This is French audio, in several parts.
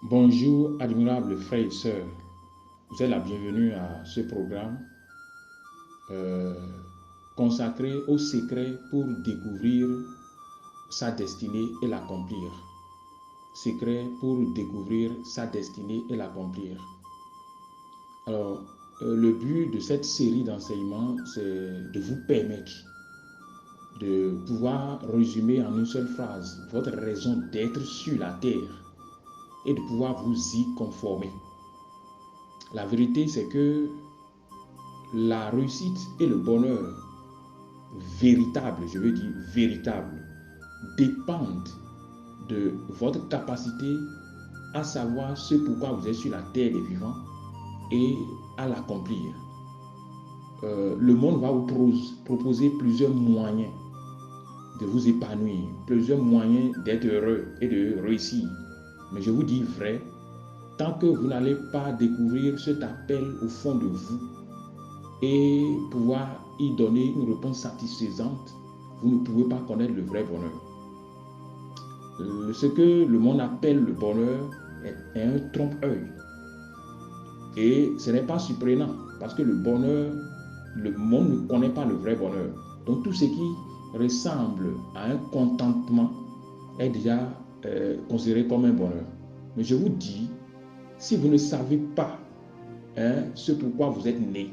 Bonjour, admirables frères et sœurs. Vous êtes la bienvenue à ce programme euh, consacré au secret pour découvrir sa destinée et l'accomplir. Secret pour découvrir sa destinée et l'accomplir. Alors, le but de cette série d'enseignements, c'est de vous permettre de pouvoir résumer en une seule phrase votre raison d'être sur la terre et de pouvoir vous y conformer. La vérité, c'est que la réussite et le bonheur véritable, je veux dire véritable, dépendent de votre capacité à savoir ce pourquoi vous êtes sur la terre des vivants et à l'accomplir. Le monde va vous proposer plusieurs moyens de vous épanouir, plusieurs moyens d'être heureux et de réussir. Mais je vous dis vrai, tant que vous n'allez pas découvrir cet appel au fond de vous et pouvoir y donner une réponse satisfaisante, vous ne pouvez pas connaître le vrai bonheur. Ce que le monde appelle le bonheur est un trompe-œil. Et ce n'est pas surprenant parce que le bonheur, le monde ne connaît pas le vrai bonheur. Donc tout ce qui ressemble à un contentement est déjà considéré comme un bonheur. Mais je vous dis, si vous ne savez pas ce pourquoi vous êtes né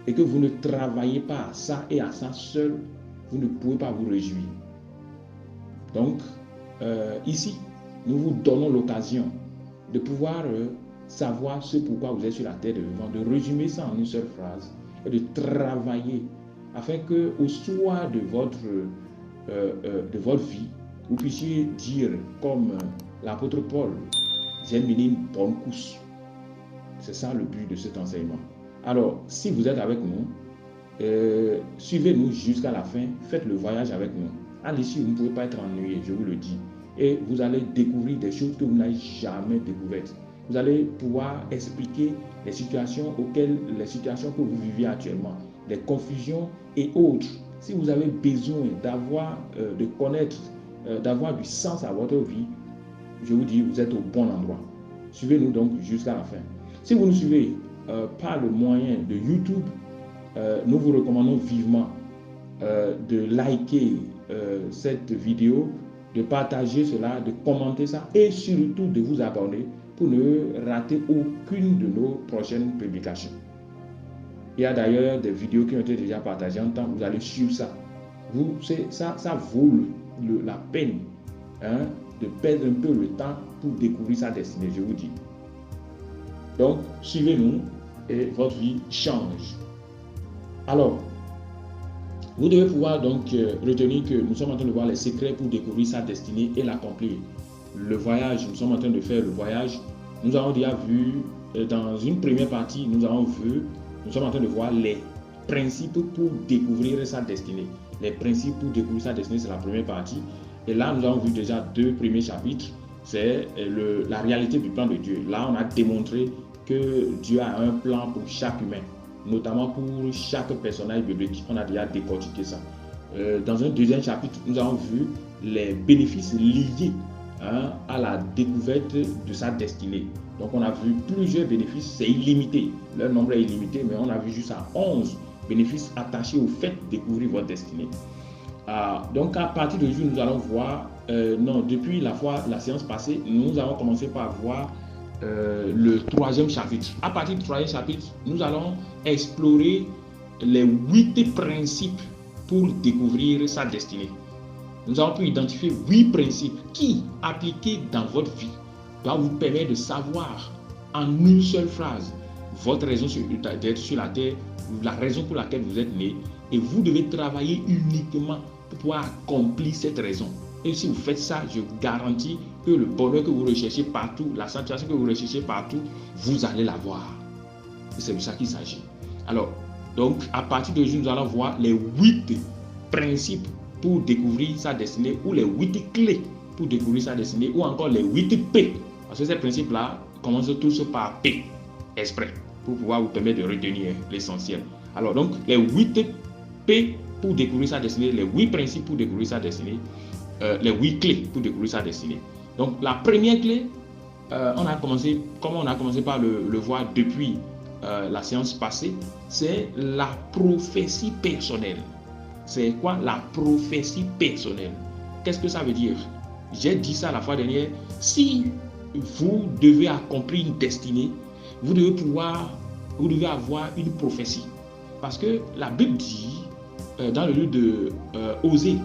et que vous ne travaillez pas à ça et à ça seul, vous ne pouvez pas vous réjouir. Donc, ici, nous vous donnons l'occasion de pouvoir savoir ce pourquoi vous êtes sur la terre de vivant, de résumer ça en une seule phrase et de travailler afin que au soir de votre vie, vous puissiez dire comme l'apôtre Paul, j'ai mené une bonne course. C'est ça le but de cet enseignement. Alors, si vous êtes avec nous, suivez-nous jusqu'à la fin, faites le voyage avec nous. À l'issue, vous ne pouvez pas être ennuyé, je vous le dis. Et vous allez découvrir des choses que vous n'avez jamais découvertes. Vous allez pouvoir expliquer les situations que vous vivez actuellement, les confusions et autres. Si vous avez besoin de connaître, d'avoir du sens à votre vie, je vous dis, vous êtes au bon endroit. Suivez-nous donc jusqu'à la fin. Si vous nous suivez par le moyen de YouTube, nous vous recommandons vivement de liker cette vidéo, de partager cela, de commenter ça et surtout de vous abonner pour ne rater aucune de nos prochaines publications. Il y a d'ailleurs des vidéos qui ont été déjà partagées en temps, vous allez suivre ça. Ça vaut la peine de perdre un peu le temps pour découvrir sa destinée, je vous dis. Donc, suivez-nous et votre vie change. Alors, vous devez pouvoir donc retenir que nous sommes en train de voir les secrets pour découvrir sa destinée et l'accomplir. Le voyage, nous sommes en train de faire le voyage. Nous avons déjà vu, dans une première partie, nous sommes en train de voir les principes pour découvrir sa destinée. Les principes pour découvrir sa destinée, c'est la première partie. Et là, nous avons vu déjà 2 premiers chapitres. C'est la réalité du plan de Dieu. Là, on a démontré que Dieu a un plan pour chaque humain, notamment pour chaque personnage biblique. On a déjà décortiqué ça. Dans un deuxième chapitre, nous avons vu les bénéfices liés à la découverte de sa destinée. Donc, on a vu plusieurs bénéfices. C'est illimité. Leur nombre est illimité, mais on a vu juste à 11 bénéfices attachés au fait de découvrir votre destinée. Donc, à partir d'aujourd'hui, nous allons voir, depuis la séance passée, nous avons commencé par voir le 3e chapitre. À partir du 3e chapitre, nous allons explorer les 8 principes pour découvrir sa destinée. Nous avons pu identifier 8 principes qui, appliqués dans votre vie, doivent vous permettre de savoir en une seule phrase votre raison d'être sur la terre, la raison pour laquelle vous êtes né, et vous devez travailler uniquement pour pouvoir accomplir cette raison. Et si vous faites ça, je vous garantis que le bonheur que vous recherchez partout, la satisfaction que vous recherchez partout, vous allez l'avoir. C'est de ça qu'il s'agit. Alors, donc, à partir de aujourd'hui, nous allons voir les 8 principes pour découvrir sa destinée, ou les 8 clés pour découvrir sa destinée, ou encore les 8 P. Parce que ces principes-là commencent tous par P, exprès, pour pouvoir vous permettre de retenir l'essentiel. Alors, donc, les 8 P pour découvrir sa destinée, les 8 principes pour découvrir sa destinée, les 8 clés pour découvrir sa destinée. Donc, la première clé, comme on a commencé par le voir depuis la séance passée, c'est la prophétie personnelle. C'est quoi la prophétie personnelle? Qu'est-ce que ça veut dire? J'ai dit ça la fois dernière. Si vous devez accomplir une destinée, vous devez avoir une prophétie. Parce que la Bible dit, dans le livre de Osée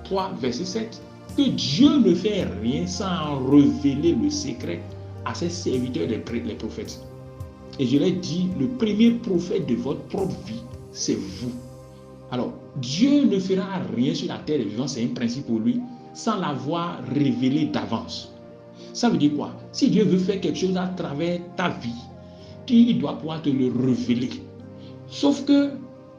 3, verset 7, que Dieu ne fait rien sans révéler le secret à ses serviteurs, les prophètes. Et je l'ai dit, le premier prophète de votre propre vie, c'est vous. Alors, Dieu ne fera rien sur la terre des vivants, c'est un principe pour lui, sans l'avoir révélé d'avance. Ça veut dire quoi? Si Dieu veut faire quelque chose à travers ta vie, il doit pouvoir te le révéler. Sauf que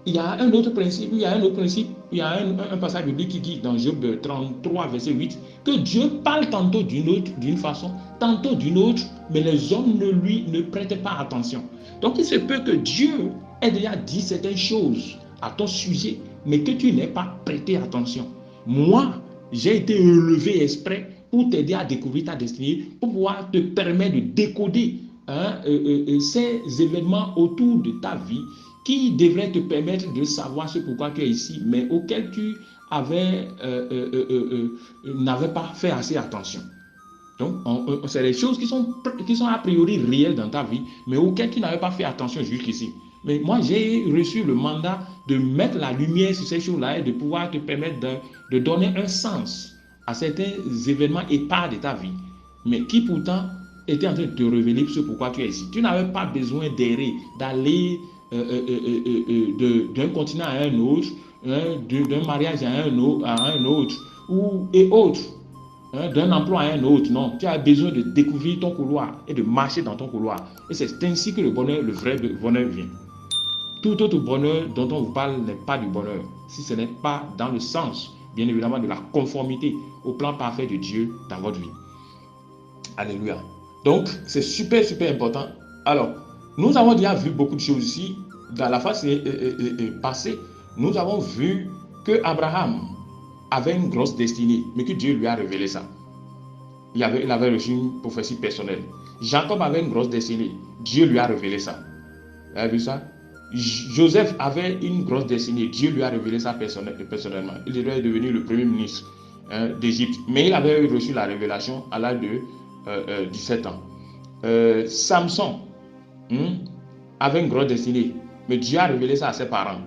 il y a un autre principe, il y a un passage biblique qui dit dans Job 33, verset 8, que Dieu parle tantôt d'une façon, tantôt d'une autre, mais les hommes ne prêtent pas attention. Donc il se peut que Dieu ait déjà dit certaines choses à ton sujet, mais que tu n'aies pas prêté attention. Moi, j'ai été élevé exprès pour t'aider à découvrir ta destinée, pour pouvoir te permettre de décoder ces événements autour de ta vie qui devraient te permettre de savoir ce pourquoi tu es ici, mais auquel tu n'avais pas fait assez attention. Donc, c'est des choses qui sont a priori réelles dans ta vie, mais auxquelles tu n'avais pas fait attention jusqu'ici. Mais moi, j'ai reçu le mandat de mettre la lumière sur ces choses-là et de pouvoir te permettre de donner un sens à certains événements épars de ta vie, mais qui pourtant étaient en train de te révéler ce pourquoi tu es ici. Tu n'avais pas besoin d'errer, d'aller d'un continent à un autre, d'un mariage à un autre, et autres. D'un emploi à un autre, non. Tu as besoin de découvrir ton couloir et de marcher dans ton couloir. Et c'est ainsi que le vrai bonheur vient. Tout autre bonheur dont on vous parle n'est pas du bonheur, si ce n'est pas dans le sens, bien évidemment, de la conformité au plan parfait de Dieu dans votre vie. Alléluia. Donc, c'est super, super important. Alors, nous avons déjà vu beaucoup de choses ici. Dans la phase passée, nous avons vu que Abraham avait une grosse destinée, mais que Dieu lui a révélé ça. Il avait reçu une prophétie personnelle. Jacob avait une grosse destinée. Dieu lui a révélé ça. Vous avez vu ça? Joseph avait une grosse destinée. Dieu lui a révélé ça personnellement. Il devait devenir le premier ministre d'Égypte. Mais il avait reçu la révélation à l'âge de 17 ans. Samson avait une grosse destinée. Mais Dieu a révélé ça à ses parents.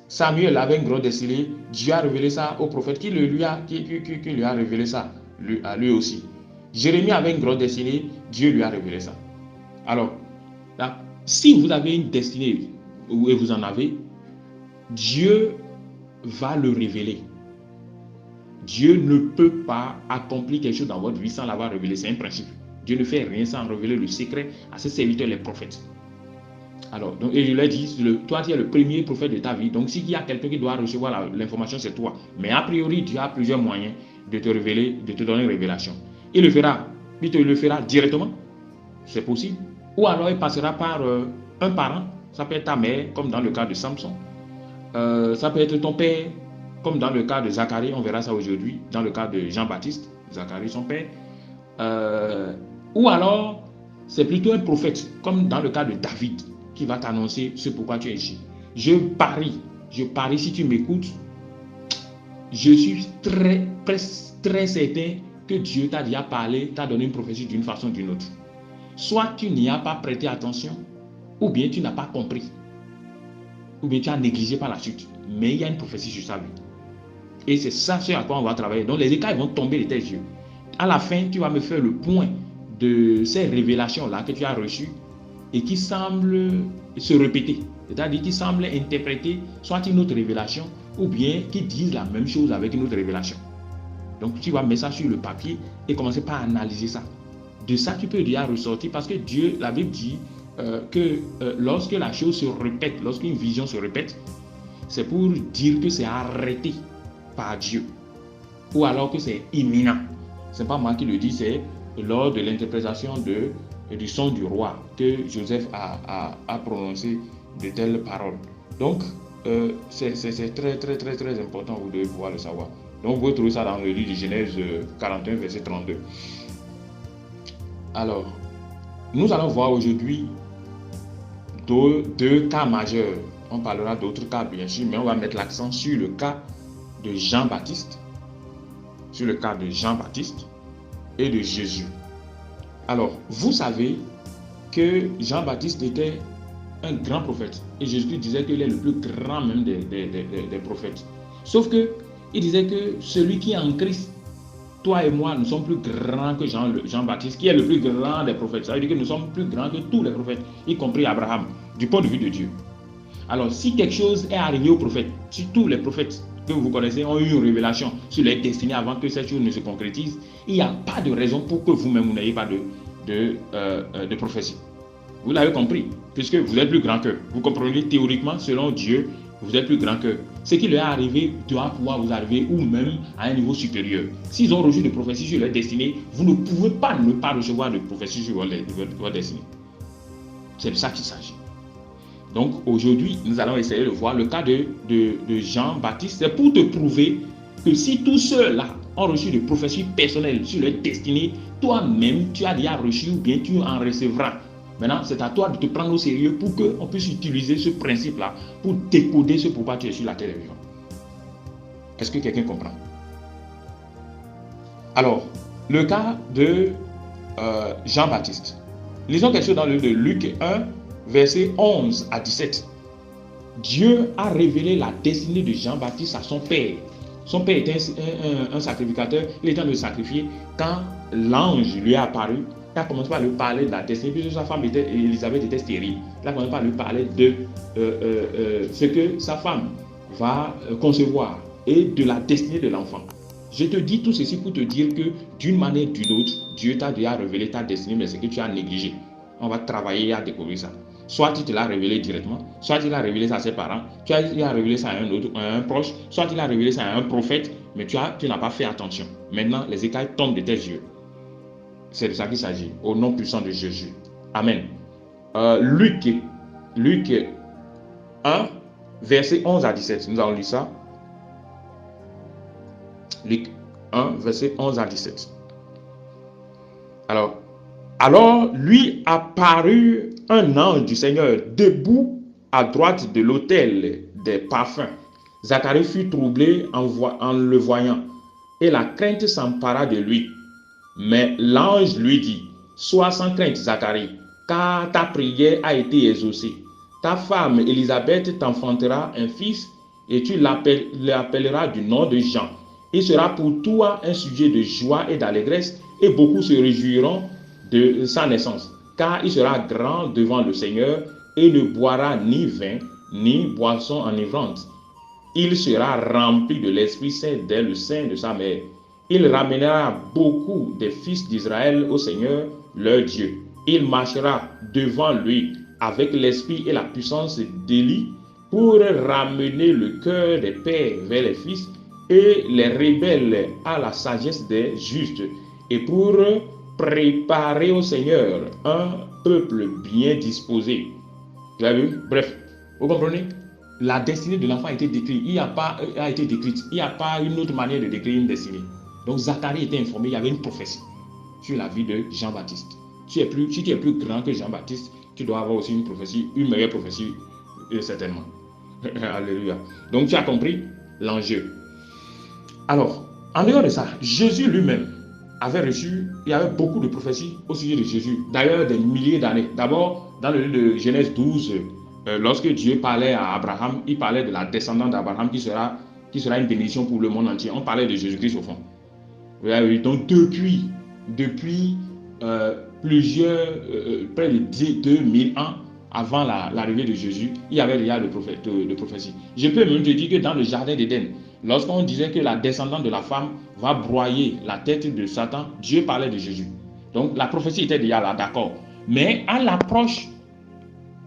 Samuel avait une grosse destinée. Dieu a révélé ça au prophète qui lui a révélé ça à lui aussi. Jérémie avait une grosse destinée. Dieu lui a révélé ça. Alors, là, si vous avez une destinée et vous en avez, Dieu va le révéler. Dieu ne peut pas accomplir quelque chose dans votre vie sans l'avoir révélé. C'est un principe. Dieu ne fait rien sans révéler le secret à ses serviteurs, les prophètes. Alors, donc, et je l'ai dit, toi tu es le premier prophète de ta vie. Donc, s'il y a quelqu'un qui doit recevoir l'information, c'est toi. Mais a priori, Dieu a plusieurs moyens de te révéler, de te donner une révélation. Il te le fera directement. C'est possible. Ou alors, il passera par un parent. Ça peut être ta mère, comme dans le cas de Samson. Ça peut être ton père, comme dans le cas de Zacharie. On verra ça aujourd'hui. Dans le cas de Jean-Baptiste, Zacharie, son père. Ou alors, c'est plutôt un prophète, comme dans le cas de David, qui va t'annoncer ce pourquoi tu es ici. Je parie si tu m'écoutes, je suis très certain que Dieu t'a déjà parlé, t'a donné une prophétie d'une façon ou d'une autre. Soit tu n'y as pas prêté attention, ou bien tu n'as pas compris, ou bien tu as négligé par la suite. Mais il y a une prophétie sur sa vie. Et c'est ça sur quoi on va travailler. Donc les écailles vont tomber de tes yeux. À la fin, tu vas me faire le point de ces révélations-là que tu as reçues et qui semblent se répéter. C'est-à-dire qui semblent interpréter soit une autre révélation ou bien qui disent la même chose avec une autre révélation. Donc tu vas mettre ça sur le papier et commencer par analyser ça. De ça, tu peux déjà ressortir parce que Dieu, la Bible dit que lorsque la chose se répète, lorsqu'une vision se répète, c'est pour dire que c'est arrêté par Dieu ou alors que c'est imminent. Ce n'est pas moi qui le dis, c'est lors de l'interprétation du son du roi que Joseph a prononcé de telles paroles. Donc, c'est très important, vous devez pouvoir le savoir. Donc, vous pouvez trouver ça dans le livre de Genèse 41, verset 32. Alors, nous allons voir aujourd'hui deux cas majeurs. On parlera d'autres cas, bien sûr, mais on va mettre l'accent sur le cas de Jean-Baptiste, et de Jésus. Alors, vous savez que Jean-Baptiste était un grand prophète. Et Jésus disait qu'il est le plus grand même des prophètes. Sauf que il disait que celui qui est en Christ, toi et moi, nous sommes plus grands que Jean-Baptiste, qui est le plus grand des prophètes. Ça veut dire que nous sommes plus grands que tous les prophètes, y compris Abraham, du point de vue de Dieu. Alors, si quelque chose est arrivé aux prophètes, si tous les prophètes que vous connaissez ont eu une révélation sur leur destinée avant que cette chose ne se concrétise, il n'y a pas de raison pour que vous-même vous n'ayez pas de prophétie. Vous l'avez compris, puisque vous êtes plus grand qu'eux. Vous comprenez théoriquement, selon Dieu, vous êtes plus grand qu'eux. Ce qui leur est arrivé doit pouvoir vous arriver ou même à un niveau supérieur. S'ils ont reçu des prophéties sur leur destinée, vous ne pouvez pas ne pas recevoir de prophéties sur votre destinée. C'est de ça qu'il s'agit. Donc aujourd'hui, nous allons essayer de voir le cas de Jean-Baptiste. C'est pour te prouver que si tous ceux-là ont reçu des prophéties personnelles sur leur destinée, toi-même, tu as déjà reçu ou bien tu en recevras. Maintenant, c'est à toi de te prendre au sérieux pour qu'on puisse utiliser ce principe-là pour décoder ce pourquoi tu es sur la terre des vivants. Est-ce que quelqu'un comprend? Alors, le cas de Jean-Baptiste. Lisons quelque chose dans le livre de Luc 1, versets 11 à 17. Dieu a révélé la destinée de Jean-Baptiste à son père. Son père était un sacrificateur. Il était en train de sacrifier quand l'ange lui est apparu. Il a commencé par lui parler de la destinée, puisque sa femme Élisabeth était stérile. Il a commencé par lui parler de ce que sa femme va concevoir et de la destinée de l'enfant. Je te dis tout ceci pour te dire que d'une manière ou d'une autre, Dieu t'a déjà révélé ta destinée, mais c'est que tu as négligé. On va travailler à découvrir ça. Soit il te l'a révélé directement, soit il a révélé ça à ses parents, soit il a révélé ça à un proche, soit il a révélé ça à un prophète, mais tu n'as pas fait attention. Maintenant, les écailles tombent de tes yeux. C'est de ça qu'il s'agit, au nom puissant de Jésus. Amen. Luc 1, verset 11 à 17. Nous allons lire ça. Luc 1, verset 11 à 17. Alors lui apparut un ange du Seigneur debout à droite de l'autel des parfums. Zacharie fut troublé en le voyant, et la crainte s'empara de lui. Mais l'ange lui dit: sois sans crainte, Zacharie, car ta prière a été exaucée. Ta femme Élisabeth t'enfantera un fils, et tu l'appelleras du nom de Jean. Il sera pour toi un sujet de joie et d'allégresse, et beaucoup se réjouiront de sa naissance, car il sera grand devant le Seigneur et ne boira ni vin ni boisson enivrante. Il sera rempli de l'Esprit Saint dès le sein de sa mère. Il ramènera beaucoup des fils d'Israël au Seigneur leur Dieu. Il marchera devant lui avec l'esprit et la puissance d'Élie pour ramener le cœur des pères vers les fils et les rebelles à la sagesse des justes, et pour préparer au Seigneur un peuple bien disposé. Vous avez vu? Bref, vous comprenez? La destinée de l'enfant a été décrite. Il n'y a pas une autre manière de décrire une destinée. Donc Zacharie était informé, il y avait une prophétie sur la vie de Jean-Baptiste. Si tu es plus grand que Jean-Baptiste, tu dois avoir aussi une prophétie, une meilleure prophétie, certainement. Alléluia. Donc tu as compris l'enjeu. Alors, en dehors de ça, Jésus lui-même avait reçu, il y avait beaucoup de prophéties au sujet de Jésus, d'ailleurs des milliers d'années. D'abord, dans le livre de Genèse 12, lorsque Dieu parlait à Abraham, il parlait de la descendance d'Abraham qui sera une bénédiction pour le monde entier. On parlait de Jésus-Christ au fond. Donc depuis près de 2000 ans avant l'arrivée de Jésus, il y avait déjà de prophéties. Je peux même te dire que dans le jardin d'Éden, lorsqu'on disait que la descendante de la femme va broyer la tête de Satan, Dieu parlait de Jésus. Donc la prophétie était déjà là, d'accord. Mais à l'approche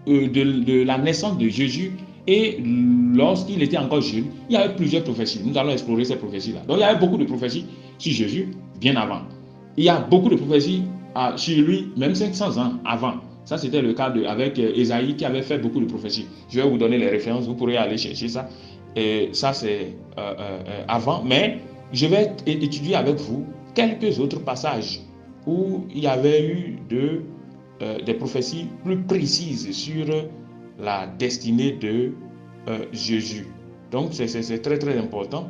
de la naissance de Jésus et lorsqu'il était encore jeune, il y avait plusieurs prophéties. Nous allons explorer ces prophéties-là. Donc il y avait beaucoup de prophéties sur Jésus bien avant. Il y a beaucoup de prophéties sur lui, même 500 ans avant. Ça, c'était le cas avec Ésaïe qui avait fait beaucoup de prophéties. Je vais vous donner les références, vous pourrez aller chercher ça. Et ça, c'est avant. Mais je vais étudier avec vous quelques autres passages où il y avait eu des prophéties plus précises sur la destinée de Jésus. Donc, c'est très, très important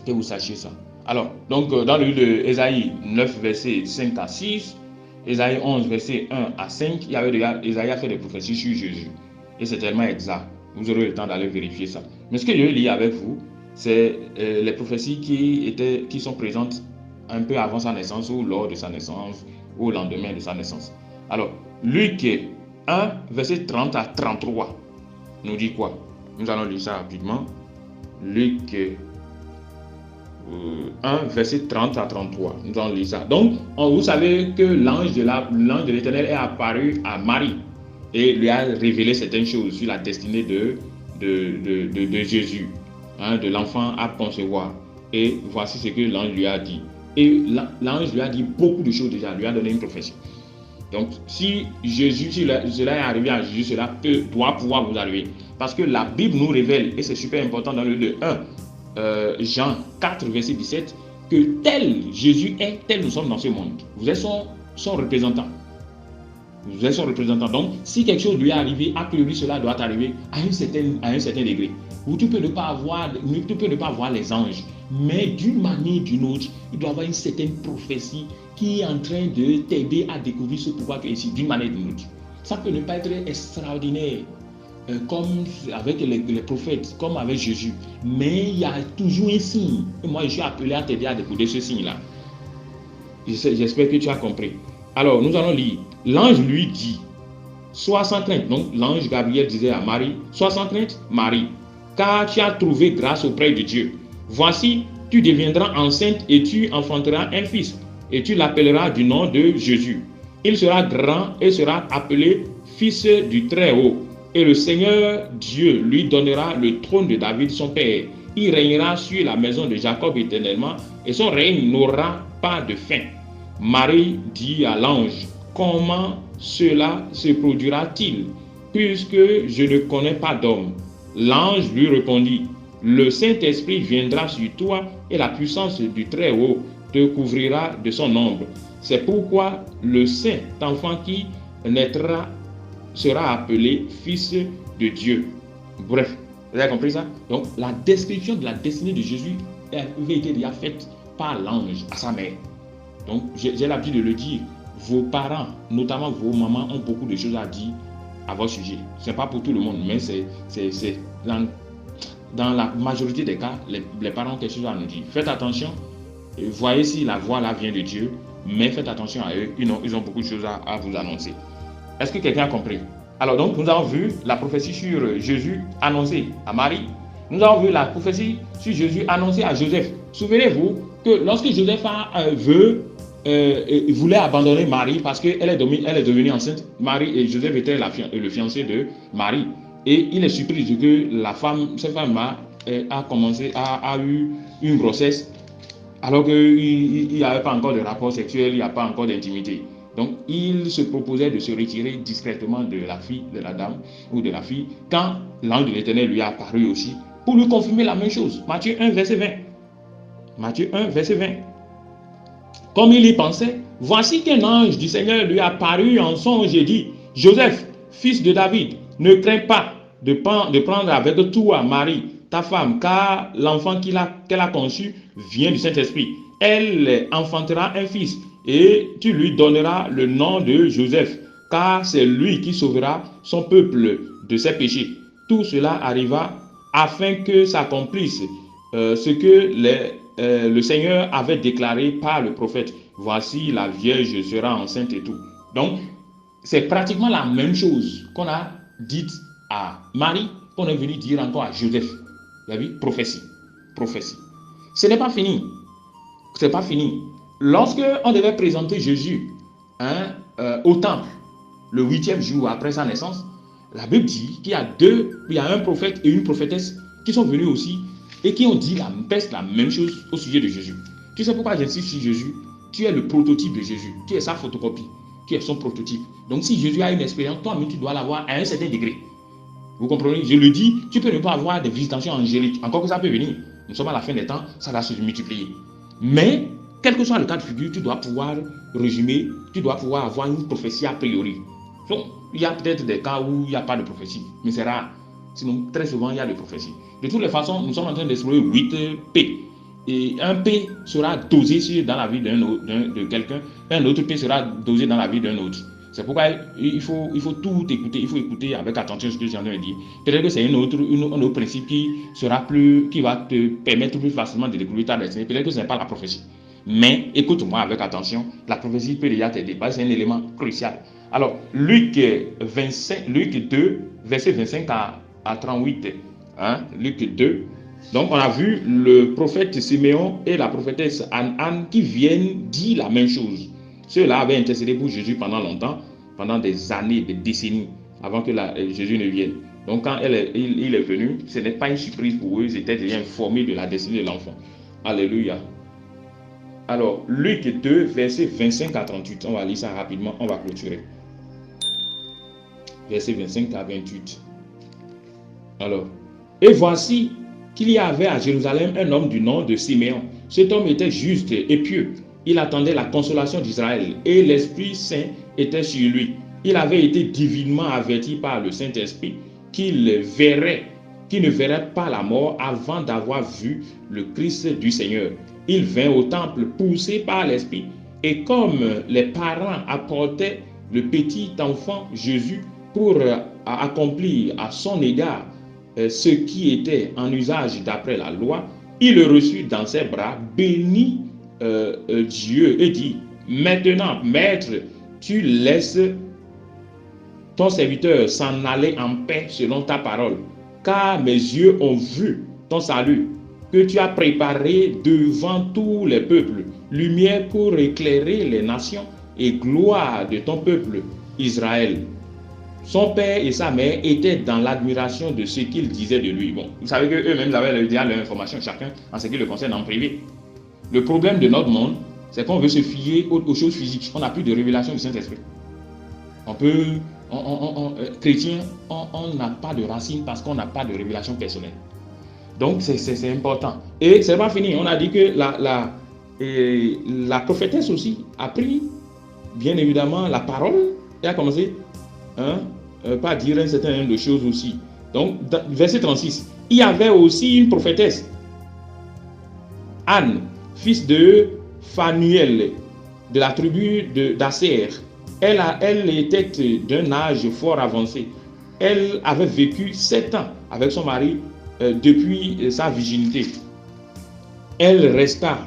que vous sachiez ça. Alors, donc, dans le livre d'Ésaïe 9, verset 5 à 6, Ésaïe 11, verset 1 à 5, il y avait déjà, Ésaïe a fait des prophéties sur Jésus. Et c'est tellement exact. Vous aurez le temps d'aller vérifier ça. Mais ce que je vais lire avec vous, c'est les prophéties qui sont présentes un peu avant sa naissance, ou lors de sa naissance, ou au lendemain de sa naissance. Alors, Luc 1, verset 30 à 33, nous dit quoi? Nous allons lire ça rapidement. Luc 1, verset 30 à 33. Nous allons lire ça. Donc, vous savez que l'ange de l'Éternel est apparu à Marie et lui a révélé certaines choses sur la destinée de Jésus, de l'enfant à concevoir. Et voici ce que l'ange lui a dit. Et l'ange lui a dit beaucoup de choses déjà, lui a donné une prophétie. Donc, si cela est arrivé à Jésus, cela doit pouvoir vous arriver. Parce que la Bible nous révèle, et c'est super important dans le 1, Jean 4, verset 17, que tel Jésus est, tel nous sommes dans ce monde. Vous êtes son représentant. Vous êtes son représentant. Donc, si quelque chose lui est arrivé, a priori, cela doit arriver à un certain degré. Où tu peux ne pas voir les anges, mais d'une manière ou d'une autre, il doit y avoir une certaine prophétie qui est en train de t'aider à découvrir ce pouvoir que ici, d'une manière ou d'une autre. Ça peut ne pas être extraordinaire, comme avec les prophètes, comme avec Jésus, mais il y a toujours un signe. Et moi, je suis appelé à t'aider à découvrir ce signe-là. J'espère que tu as compris. Alors, nous allons lire. L'ange lui dit, sois sans crainte. Donc, l'ange Gabriel disait à Marie, sois sans crainte, Marie, car tu as trouvé grâce auprès de Dieu. Voici, tu deviendras enceinte et tu enfanteras un fils, et tu l'appelleras du nom de Jésus. Il sera grand et sera appelé fils du Très-Haut. Et le Seigneur Dieu lui donnera le trône de David, son père. Il régnera sur la maison de Jacob éternellement, et son règne n'aura pas de fin. Marie dit à l'ange, comment cela se produira-t-il, puisque je ne connais pas d'homme? L'ange lui répondit, le Saint-Esprit viendra sur toi, et la puissance du Très-Haut te couvrira de son ombre. C'est pourquoi le saint enfant qui naîtra sera appelé fils de Dieu. Bref, vous avez compris ça? Donc, la description de la destinée de Jésus avait été déjà faite par l'ange à sa mère. Donc, j'ai l'habitude de le dire, vos parents, notamment vos mamans, ont beaucoup de choses à dire à votre sujet. Ce n'est pas pour tout le monde, mais c'est dans la majorité des cas, les parents ont quelque chose à nous dire. Faites attention, voyez si la voix là vient de Dieu, mais faites attention à eux, ils ont beaucoup de choses à vous annoncer. Est-ce que quelqu'un a compris? Alors donc, nous avons vu la prophétie sur Jésus annoncée à Marie. Nous avons vu la prophétie sur Jésus annoncée à Joseph. Souvenez-vous que lorsque Joseph voulait abandonner Marie parce qu'elle est devenue enceinte, Marie et Joseph étaient le fiancé de Marie. Et il est surpris que cette femme a eu une grossesse alors qu'il n'y avait pas encore de rapport sexuel, il n'y a pas encore d'intimité. Donc, il se proposait de se retirer discrètement de la dame ou de la fille, quand l'ange de l'Éternel lui a apparu aussi, pour lui confirmer la même chose. Matthieu 1, verset 20. Matthieu 1, verset 20. Comme il y pensait, voici qu'un ange du Seigneur lui a apparu en songe et dit, Joseph, fils de David, ne crains pas de prendre avec toi Marie, ta femme, car l'enfant qu'elle a conçu vient du Saint-Esprit. Elle enfantera un fils, et tu lui donneras le nom de Joseph, car c'est lui qui sauvera son peuple de ses péchés. Tout cela arriva afin que s'accomplisse ce que le Seigneur avait déclaré par le prophète. Voici, la Vierge sera enceinte et tout. Donc, c'est pratiquement la même chose qu'on a dite à Marie, qu'on est venu dire encore à Joseph. Vous avez vu? Prophétie. Ce n'est pas fini. C'est pas fini. Lorsque on devait présenter Jésus au temple, le 8e jour après sa naissance, la Bible dit qu'il y a un prophète et une prophétesse qui sont venus aussi et qui ont dit presque la même chose au sujet de Jésus. Tu sais pourquoi j'insiste sur Jésus? Tu es le prototype de Jésus. Tu es sa photocopie. Tu es son prototype. Donc si Jésus a une expérience, toi-même tu dois l'avoir à un certain degré. Vous comprenez? Je le dis, tu peux ne pas avoir des visitations angéliques. Encore que ça peut venir. Nous sommes à la fin des temps, ça va se multiplier. Mais quel que soit le cas de figure, tu dois pouvoir résumer, tu dois pouvoir avoir une prophétie a priori. Donc, il y a peut-être des cas où il n'y a pas de prophétie, mais c'est rare. Sinon, très souvent, il y a des prophéties. De toutes les façons, nous sommes en train d'explorer 8 P. Et un P sera dosé dans la vie de quelqu'un, un autre P sera dosé dans la vie d'un autre. C'est pourquoi il faut tout écouter, il faut écouter avec attention ce que j'ai envie de dire. Peut-être que c'est un autre principe qui va te permettre plus facilement de découvrir ta destinée. Peut-être que ce n'est pas la prophétie. Mais écoute-moi avec attention, la prophétie peut déjà t'aider, parce que c'est un élément crucial. Alors, Luc 2, verset 25 à 38. Hein, Luc 2. Donc, on a vu le prophète Siméon et la prophétesse Anne qui viennent dire la même chose. Ceux-là avaient intercédé pour Jésus pendant longtemps, pendant des années, des décennies, avant que Jésus ne vienne. Donc, quand il est venu, ce n'est pas une surprise pour eux, ils étaient déjà informés de la destinée de l'enfant. Alléluia. Alors, Luc 2, verset 25 à 38. On va lire ça rapidement, on va clôturer. Verset 25 à 28. Alors, et voici qu'il y avait à Jérusalem un homme du nom de Siméon. Cet homme était juste et pieux. Il attendait la consolation d'Israël et l'Esprit Saint était sur lui. Il avait été divinement averti par le Saint-Esprit qu'il ne verrait pas la mort avant d'avoir vu le Christ du Seigneur. Il vint au temple poussé par l'Esprit et comme les parents apportaient le petit enfant Jésus pour accomplir à son égard ce qui était en usage d'après la loi, il le reçut dans ses bras, bénit Dieu et dit: maintenant, maître, tu laisses ton serviteur s'en aller en paix selon ta parole, car mes yeux ont vu ton salut, que tu as préparé devant tous les peuples, lumière pour éclairer les nations et gloire de ton peuple Israël. Son père et sa mère étaient dans l'admiration de ce qu'ils disaient de lui. Bon, vous savez qu'eux-mêmes avaient déjà leur information, chacun en ce qui le concerne en privé. Le problème de notre monde, c'est qu'on veut se fier aux choses physiques. On n'a plus de révélation du Saint-Esprit. Chrétiens, on n'a pas de racines parce qu'on n'a pas de révélation personnelle. Donc, c'est important. Et c'est pas fini. On a dit que la prophétesse aussi a pris, bien évidemment, la parole et a commencé par dire un certain nombre de choses aussi. Donc, verset 36, il y avait aussi une prophétesse, Anne, fils de Phanuel, de la tribu d'Aser. Elle était d'un âge fort avancé. Elle avait vécu 7 ans avec son mari depuis sa virginité. Elle resta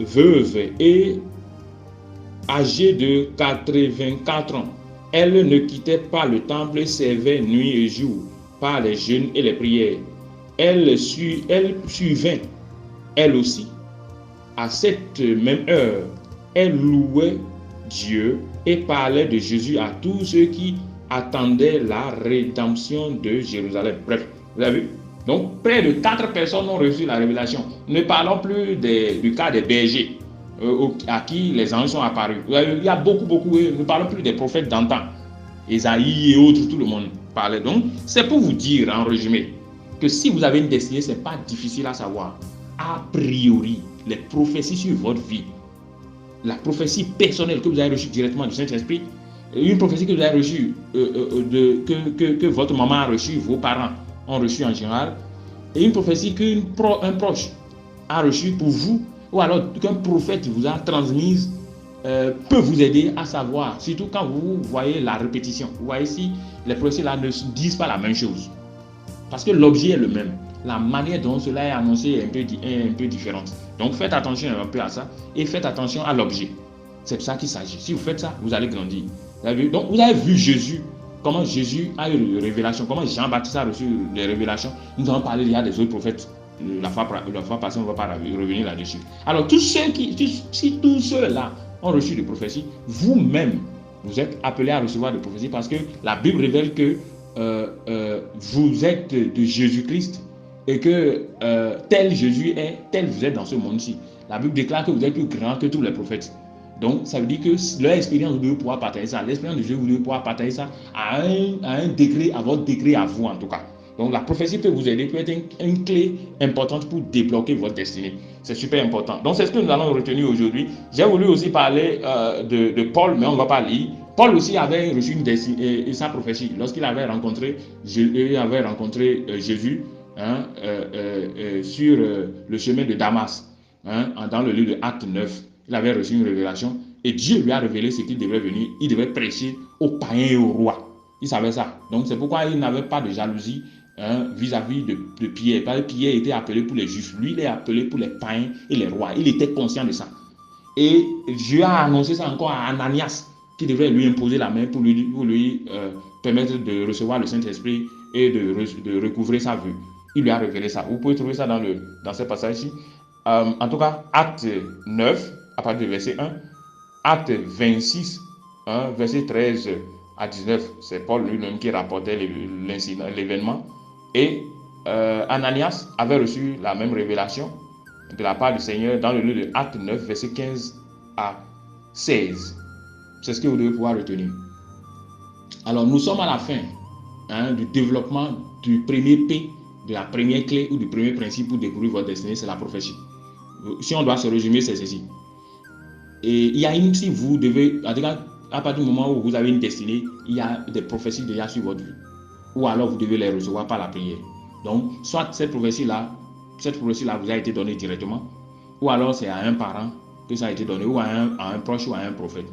veuve et âgée de 84 ans. Elle ne quittait pas le temple et servait nuit et jour par les jeûnes et les prières. Elle suivait, elle aussi, à cette même heure, elle louait Dieu et parlait de Jésus à tous ceux qui attendaient la rédemption de Jérusalem. Bref, vous avez vu? Donc, près de 4 personnes ont reçu la révélation. Ne parlons plus du cas des bergers à qui les anges sont apparus. Il y a beaucoup. Ne parlons plus des prophètes d'antan. Esaïe et autres, tout le monde parlait. Donc, c'est pour vous dire, en résumé, que si vous avez une destinée, ce n'est pas difficile à savoir. A priori, les prophéties sur votre vie, la prophétie personnelle que vous avez reçue directement du Saint-Esprit, une prophétie que vous avez reçue, que votre maman a reçue, vos parents ont reçu en général, et une prophétie qu'un proche a reçue pour vous, ou alors qu'un prophète vous a transmise, peut vous aider à savoir, surtout quand vous voyez la répétition. Vous voyez si les prophéties là ne disent pas la même chose. Parce que l'objet est le même. La manière dont cela est annoncé est un peu différente. Donc faites attention un peu à ça et faites attention à l'objet. C'est de ça qu'il s'agit. Si vous faites ça, vous allez grandir. Vous avez vu? Donc vous avez vu Jésus, comment Jésus a eu les révélations, comment Jean-Baptiste a reçu les révélations. Nous allons parler déjà des autres prophètes. La fois passée, on ne va pas revenir là-dessus. Alors si tous ceux-là ont reçu des prophéties, vous-même, vous êtes appelés à recevoir des prophéties parce que la Bible révèle que vous êtes de Jésus-Christ et que tel Jésus est, tel vous êtes dans ce monde-ci. La Bible déclare que vous êtes plus grand que tous les prophètes. Donc, ça veut dire que leur expérience, vous devez pouvoir partager ça. L'expérience de Dieu, vous devez pouvoir partager ça à un degré, à votre degré, à vous en tout cas. Donc la prophétie peut vous aider, peut être une clé importante pour débloquer votre destinée. C'est super important. Donc c'est ce que nous allons retenir aujourd'hui. J'ai voulu aussi parler de Paul, mais on ne va pas lire. Paul aussi avait reçu sa prophétie lorsqu'il avait rencontré Jésus sur le chemin de Damas, dans le lieu de Acte 9. Il avait reçu une révélation et Dieu lui a révélé ce qu'il devait venir. Il devait prêcher aux païens et aux rois. Il savait ça. Donc c'est pourquoi il n'avait pas de jalousie vis-à-vis de Pierre. Parce que Pierre était appelé pour les juifs. Lui, il est appelé pour les païens et les rois. Il était conscient de ça. Et Dieu a annoncé ça encore à Ananias, qui devait lui imposer la main pour lui permettre de recevoir le Saint-Esprit et de recouvrer sa vue. Il lui a révélé ça. Vous pouvez trouver ça dans ce passage-ci. En tout cas, Acte 9, à partir du verset 1. Acte 26, verset 13 à 19. C'est Paul lui-même qui rapportait l'événement. Et Ananias avait reçu la même révélation de la part du Seigneur dans le lieu de Acte 9, verset 15 à 16. C'est ce que vous devez pouvoir retenir. Alors, nous sommes à la fin du développement du premier P, de la première clé ou du premier principe pour découvrir votre destinée, c'est la prophétie. Si on doit se résumer, c'est ceci. Et il y a si vous devez, à partir du moment où vous avez une destinée, il y a des prophéties déjà sur votre vie. Ou alors vous devez les recevoir par la prière. Donc, soit cette prophétie-là vous a été donnée directement, ou alors c'est à un parent que ça a été donné, ou à un proche ou à un prophète.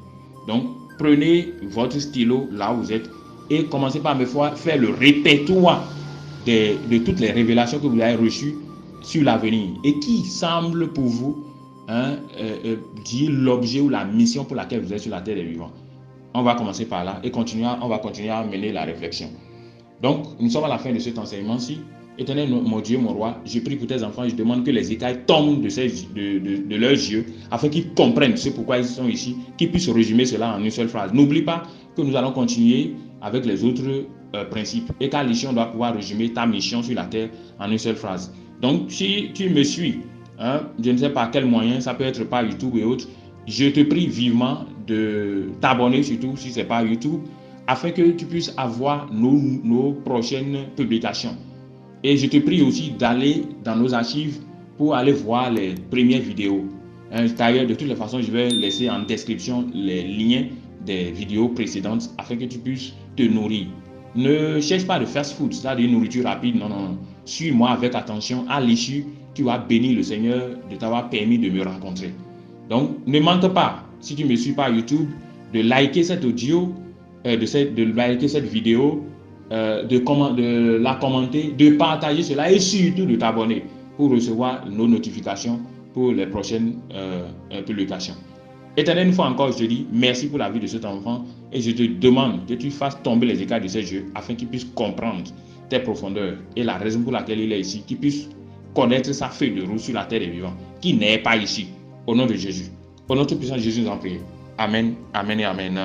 Donc, prenez votre stylo là où vous êtes et commencez par me faire le répertoire de toutes les révélations que vous avez reçues sur l'avenir et qui semblent pour vous dire l'objet ou la mission pour laquelle vous êtes sur la terre des vivants. On va commencer par là et on va continuer à mener la réflexion. Donc, nous sommes à la fin de cet enseignement-ci. Éternel, mon Dieu, mon roi, je prie pour tes enfants, je demande que les écailles tombent de leurs yeux afin qu'ils comprennent ce pourquoi ils sont ici, qu'ils puissent résumer cela en une seule phrase. N'oublie pas que nous allons continuer avec les autres principes et qu'à l'issue, on doit pouvoir résumer ta mission sur la terre en une seule phrase. Donc, si tu me suis, je ne sais pas quel moyen, ça peut être par YouTube et autres, je te prie vivement de t'abonner, surtout si ce n'est pas YouTube, afin que tu puisses avoir nos prochaines publications. Et je te prie aussi d'aller dans nos archives pour aller voir les premières vidéos. D'ailleurs, de toutes les façons, je vais laisser en description les liens des vidéos précédentes afin que tu puisses te nourrir. Ne cherche pas de fast-food, c'est-à-dire nourriture rapide, non, non, non. Suis-moi avec attention. À l'issue, tu vas bénir le Seigneur de t'avoir permis de me rencontrer. Donc, ne manque pas, si tu me suis par YouTube, de liker cet audio, de liker cette vidéo, de la commenter, de partager cela et surtout de t'abonner pour recevoir nos notifications pour les prochaines publications. Éternel, une fois encore, je te dis merci pour la vie de cet enfant et je te demande que tu fasses tomber les écarts de ces jeux afin qu'il puisse comprendre tes profondeurs et la raison pour laquelle il est ici, qu'il puisse connaître sa feuille de route sur la terre des vivants, qui n'est pas ici. Au nom de Jésus. Au nom de tout puissant Jésus, nous en prions. Amen, amen et amen.